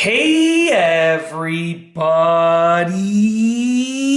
Hey everybody,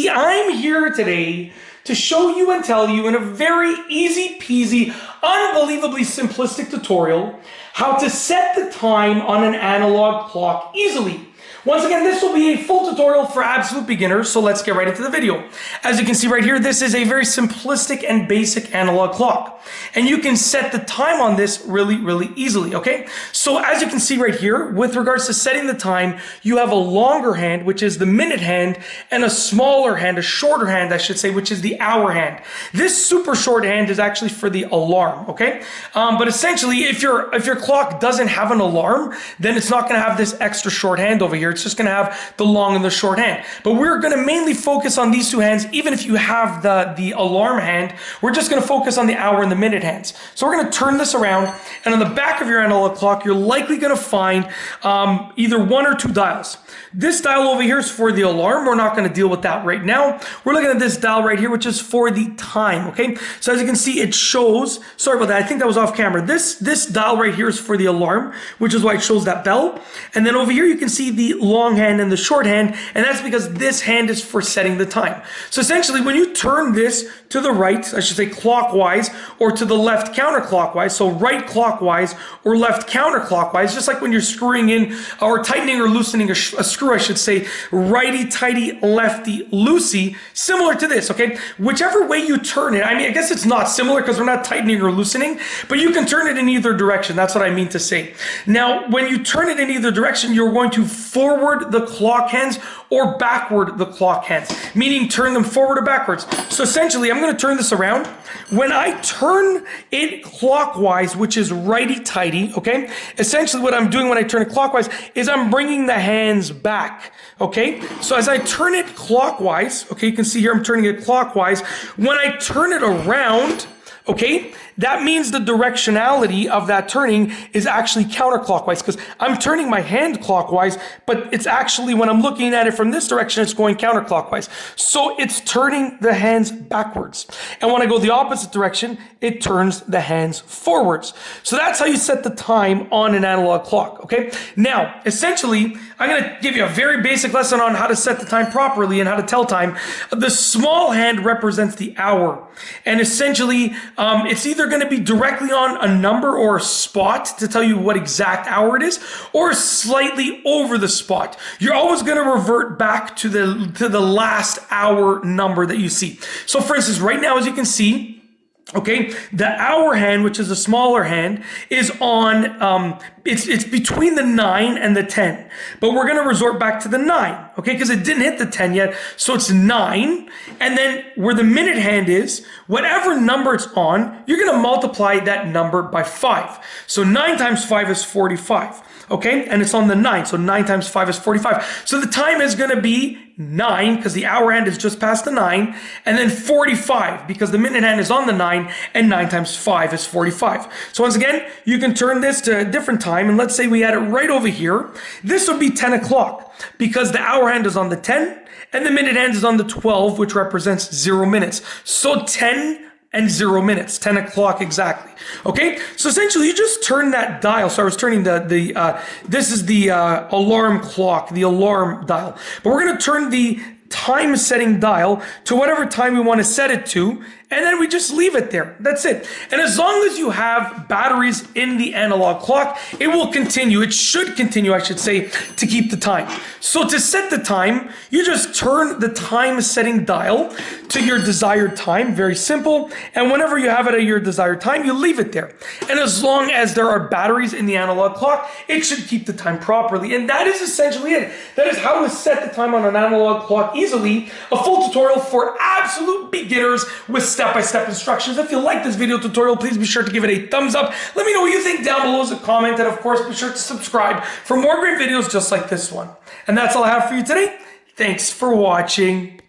I'm here today to show you and tell you in a very easy peasy, unbelievably simplistic tutorial how to set the time on an analog clock easily. Once again, this will be a full tutorial for absolute beginners, so let's get right into the video. As you can see right here, this is a very simplistic and basic analog clock. And you can set the time on this really easily, okay? So as you can see right here, with regards to setting the time, you have a longer hand, which is the minute hand, and a smaller hand, a shorter hand, I should say, which is the hour hand. This super short hand is actually for the alarm, okay? But essentially, if your clock doesn't have an alarm, then it's not gonna have this extra short hand over here. It's just going to have the long and the short hand. But we're going to mainly focus on these two hands. Even if you have the alarm hand, we're just going to focus on the hour and the minute hands. So we're going to turn this around, and on the back of your analog clock, you're likely going to find either one or two dials. This dial over here is for the alarm. We're not going to deal with that right now. We're looking at this dial right here, which is for the time, okay? So as you can see, it shows, sorry about that, I think that was off camera. This dial right here is for the alarm, which is why it shows that bell. And then over here, you can see the long hand and the short hand, and that's because this hand is for setting the time. So essentially, when you turn this to the right, I should say clockwise, or to the left counterclockwise, so right clockwise or left counterclockwise, just like when you're screwing in or tightening or loosening a screw, I should say, righty tighty, lefty loosey, similar to this, okay? Whichever way you turn it, I mean, I guess it's not similar because we're not tightening or loosening, but you can turn it in either direction. That's what I mean to say. Now, when you turn it in either direction, you're going to forward the clock hands or backward the clock hands, meaning turn them forward or backwards. So essentially, I'm going to turn this around. When I turn it clockwise, which is righty-tighty, okay? Essentially, what I'm doing when I turn it clockwise is I'm bringing the hands back, okay? So as I turn it clockwise, okay, you can see here I'm turning it clockwise. When I turn it around, okay, that means the directionality of that turning is actually counterclockwise because I'm turning my hand clockwise, but it's actually, when I'm looking at it from this direction, it's going counterclockwise. So it's turning the hands backwards. And when I go the opposite direction, it turns the hands forwards. So that's how you set the time on an analog clock, okay? Now, essentially, I'm gonna give you a very basic lesson on how to set the time properly and how to tell time. The small hand represents the hour. And essentially, it's either going to be directly on a number or a spot to tell you what exact hour it is, or slightly over the spot. You're always going to revert back to the last hour number that you see. So for instance, right now, as you can see, okay, the hour hand, which is a smaller hand, is on, it's between the 9 and the 10. But we're going to resort back to the 9, okay, because it didn't hit the 10 yet. So it's 9. And then where the minute hand is, whatever number it's on, you're going to multiply that number by 5. So 9 times 5 is 45. Okay, and it's on the 9, so 9 times 5 is 45. So the time is going to be 9, because the hour hand is just past the 9, and then 45, because the minute hand is on the 9, and 9 times 5 is 45. So once again, you can turn this to a different time, and let's say we had it right over here. This would be 10 o'clock, because the hour hand is on the 10, and the minute hand is on the 12, which represents 0 minutes. So 10 and 0 minutes, 10 o'clock exactly. Okay, so essentially you just turn that dial. So I was turning this is the alarm clock, the alarm dial. But we're gonna turn the time setting dial to whatever time we want to set it to, and then we just leave it there. That's it. And as long as you have batteries in the analog clock, it will continue. It should continue, I should say, to keep the time. So to set the time, you just turn the time setting dial to your desired time. Very simple. And whenever you have it at your desired time, you leave it there. And as long as there are batteries in the analog clock, it should keep the time properly. And that is essentially it. That is how to set the time on an analog clock easily. A full tutorial for absolute beginners with step-by-step instructions. If you like this video tutorial, please be sure to give it a thumbs up. Let me know what you think down below as a comment, and of course be sure to subscribe for more great videos just like this one. And that's all I have for you today. Thanks for watching.